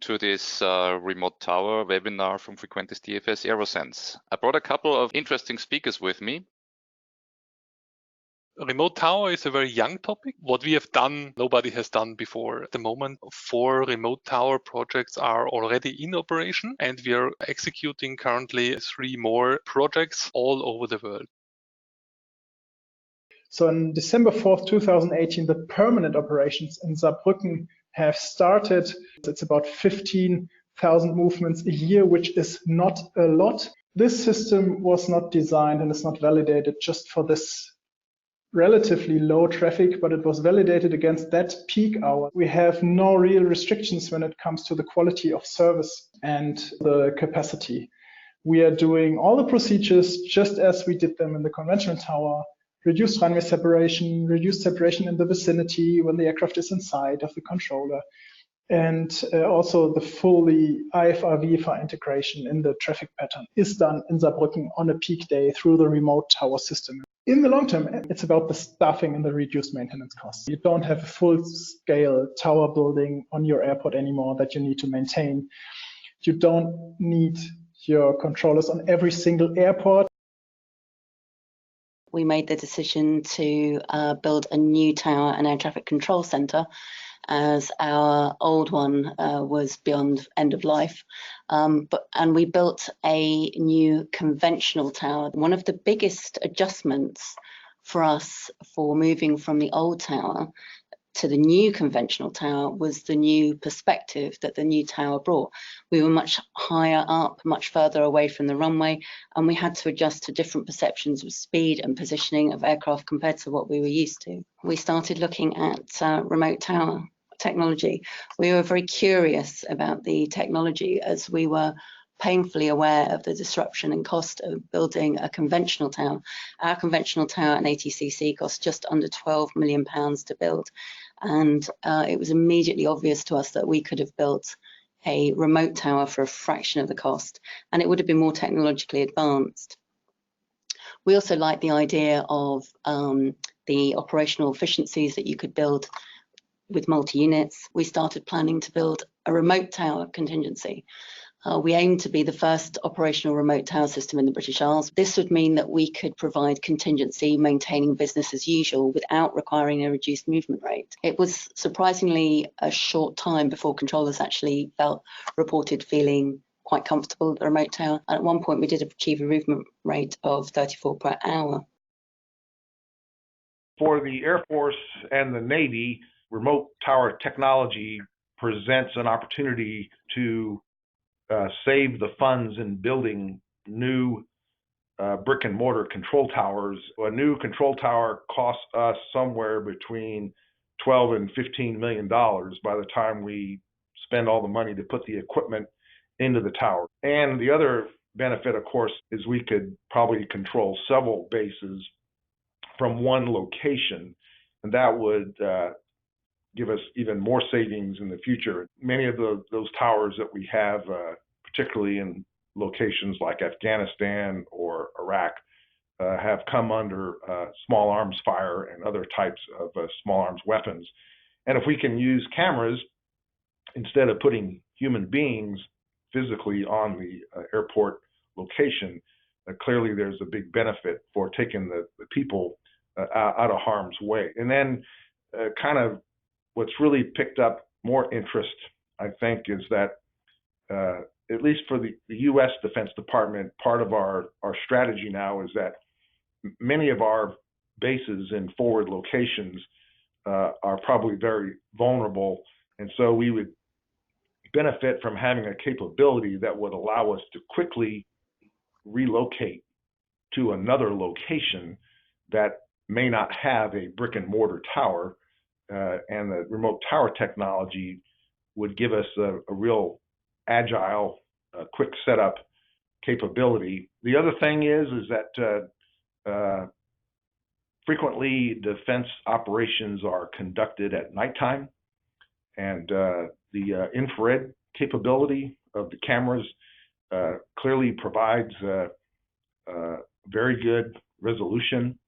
to this remote tower webinar from Frequentis DFS AEROSENSE. I brought a couple of interesting speakers with me. A remote tower is a very young topic. What we have done, nobody has done before. At the moment, 4 remote tower projects are already in operation, and we are executing currently 3 more projects all over the world. So on December 4th, 2018, the permanent operations in Saarbrücken have started. It's about 15,000 movements a year, which is not a lot. This system was not designed and is not validated just for this relatively low traffic, but it was validated against that peak hour. We have no real restrictions when it comes to the quality of service and the capacity. We are doing all the procedures just as we did them in the conventional tower. Reduced runway separation, reduced separation in the vicinity when the aircraft is inside of the controller, and also the fully IFR-VFR integration in the traffic pattern is done in Saarbrücken on a peak day through the remote tower system. In the long term, it's about the staffing and the reduced maintenance costs. You don't have a full-scale tower building on your airport anymore that you need to maintain. You don't need your controllers on every single airport. We made the decision to build a new tower and air traffic control center, as our old one was beyond end of life. And we built a new conventional tower. One of the biggest adjustments for us for moving from the old tower to the new conventional tower was the new perspective that the new tower brought. We were much higher up, much further away from the runway, and we had to adjust to different perceptions of speed and positioning of aircraft compared to what we were used to. We started looking at remote tower technology. We were very curious about the technology as we were painfully aware of the disruption and cost of building a conventional tower. Our conventional tower and ATCC cost just under £12 million to build. And it was immediately obvious to us that we could have built a remote tower for a fraction of the cost, and it would have been more technologically advanced. We also liked the idea of the operational efficiencies that you could build with multi-units. We started planning to build a remote tower contingency. We aim to be the first operational remote tower system in the British Isles. This would mean that we could provide contingency, maintaining business as usual without requiring a reduced movement rate. It was surprisingly a short time before controllers actually reported feeling quite comfortable at the remote tower. And at one point we did achieve a movement rate of 34 per hour. For the Air Force and the Navy, remote tower technology presents an opportunity to save the funds in building new brick and mortar control towers. A new control tower costs us somewhere between $12 and $15 million by the time we spend all the money to put the equipment into the tower. And the other benefit, of course, is we could probably control several bases from one location, and that would give us even more savings in the future. Many of those towers that we have, particularly in locations like Afghanistan or Iraq, have come under small arms fire and other types of small arms weapons. And if we can use cameras instead of putting human beings physically on the airport location, clearly there's a big benefit for taking the people out of harm's way. And then kind of what's really picked up more interest, I think, is that at least for the U.S. Defense Department, part of our strategy now is that many of our bases in forward locations are probably very vulnerable. And so we would benefit from having a capability that would allow us to quickly relocate to another location that may not have a brick and mortar tower. And the remote tower technology would give us a real agile, quick setup capability. The other thing is that frequently defense operations are conducted at nighttime, and the infrared capability of the cameras clearly provides very good resolution